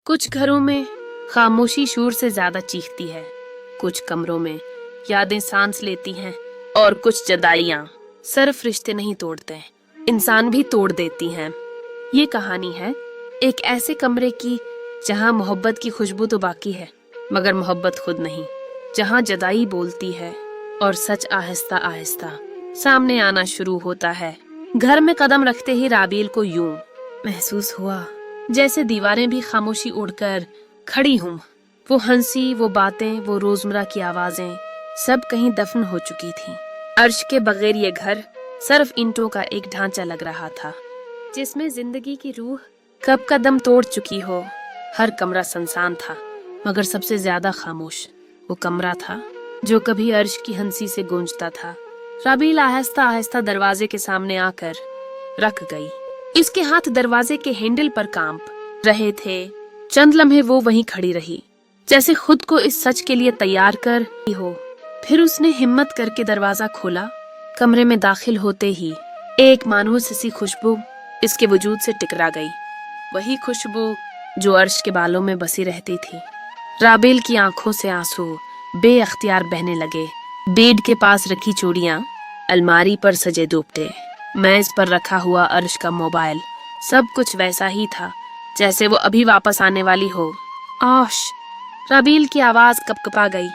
कुछ घरों में खामोशी शोर से ज्यादा चीखती है, कुछ कमरों में यादें सांस लेती हैं और कुछ जुदाइयां सिर्फ रिश्ते नहीं तोड़ते, इंसान भी तोड़ देती हैं। ये कहानी है एक ऐसे कमरे की जहां मोहब्बत की खुशबू तो बाकी है मगर मोहब्बत खुद नहीं, जहां जुदाई बोलती है और सच आहिस्ता आहिस्ता सामने आना शुरू होता है। घर में कदम रखते ही राबील को यूं महसूस हुआ जैसे दीवारें भी खामोशी ओढ़कर खड़ी हूं। वो हंसी, वो बातें, वो रोजमर्रा की आवाजें सब कहीं दफन हो चुकी थीं। अर्श के बगैर ये घर सिर्फ ईंटों का एक ढांचा लग रहा था जिसमें जिंदगी की रूह कब का दम तोड़ चुकी हो। हर कमरा सुनसान था मगर सबसे ज्यादा खामोश वो कमरा था जो कभी अर्श की हंसी से गूंजता था। राबील आहिस्ता आहिस्ता दरवाजे के सामने आकर रख गई। इसके हाथ दरवाजे के हैंडल पर कांप रहे थे। चंद लम्हे वो वहीं खड़ी रही जैसे खुद को इस सच के लिए तैयार कर हो। फिर उसने हिम्मत करके दरवाजा खोला। कमरे में दाखिल होते ही एक मानूस सी खुशबू इसके वजूद से टकरा गई, वही खुशबू जो अर्श के बालों में बसी रहती थी। राबील की आंखों से आंसू बेअख्तियार बहने लगे। बेड के पास रखी चूड़ियां, अलमारी पर सजे दुपट्टे, मेज पर रखा हुआ अर्श का मोबाइल, सब कुछ वैसा ही था जैसे वो अभी वापस आने वाली हो। आश, राबील की आवाज कपकपा गई।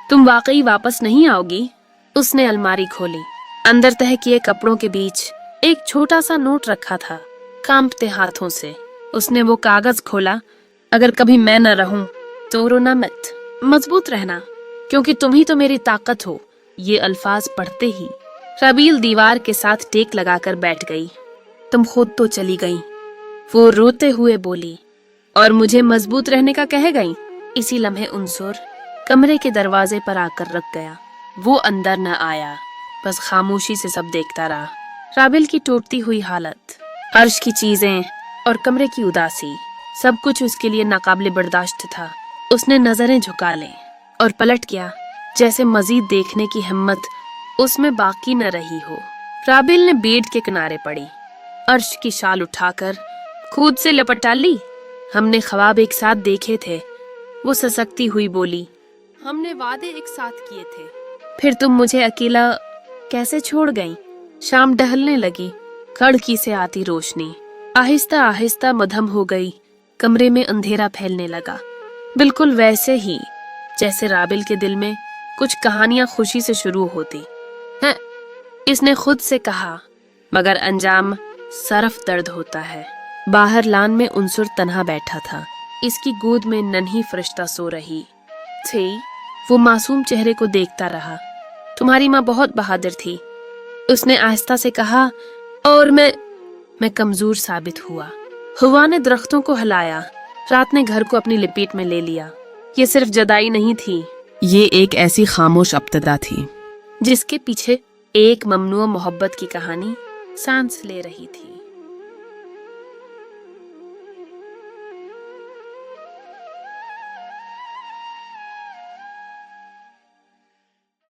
तुम वाकई वापस नहीं आओगी? उसने अलमारी खोली। अंदर तह किए कपड़ों के बीच एक छोटा सा नोट रखा था। कांपते हाथों से उसने वो कागज खोला। अगर कभी मैं न रहूं तो रोना मत, मजबूत रहना, क्योंकि तुम ही तो मेरी ताकत हो। ये अल्फाज पढ़ते ही राबील दीवार के साथ टेक लगाकर बैठ गई। तुम खुद तो चली गई, वो रोते हुए बोली, और मुझे मजबूत रहने का कह गई। इसी लम्हे उनसुर कमरे के दरवाजे पर आकर रुक गया। वो अंदर न आया, बस खामोशी से सब देखता रहा। राबील की टूटती हुई हालत, अर्श की चीजें और कमरे की उदासी, सब कुछ उसके लिए नाकाबिले बर्दाश्त था। उसने नजरें झुका ली और पलट गया जैसे मजीद देखने की हिम्मत उसमें बाकी न रही हो। राबील ने बेड के किनारे पड़ी, अर्श की शाल उठाकर खुद से लपटा ली। हमने ख्वाब एक साथ देखे थे, वो ससकती हुई बोली। हमने वादे एक साथ किए थे, फिर तुम मुझे अकेला कैसे छोड़ गई? शाम ढलने लगी, खिड़की से आती रोशनी आहिस्ता आहिस्ता मद्धम हो गई। कमरे में अंधेरा फैलने लगा, बिल्कुल वैसे ही जैसे राबील के दिल में कुछ कहानियां खुशी से शुरू होती हैं, इसने खुद से कहा, मगर अंजाम सरफ दर्द होता है। बाहर लान में उनसुर तन्हा बैठा था। इसकी गोद में नन्ही फरिश्ता सो रही थी। वो मासूम चेहरे को देखता रहा। तुम्हारी माँ बहुत बहादुर थी, उसने आहिस्ता से कहा, और मैं कमजोर साबित हुआ। हवा ने दरख्तों को हिलाया, रात ने घर को अपनी लपेट में ले लिया। ये सिर्फ जुदाई नहीं थी, ये एक ऐसी खामोश अब्तदा थी जिसके पीछे एक ममनूअ मोहब्बत की कहानी सांस ले रही थी।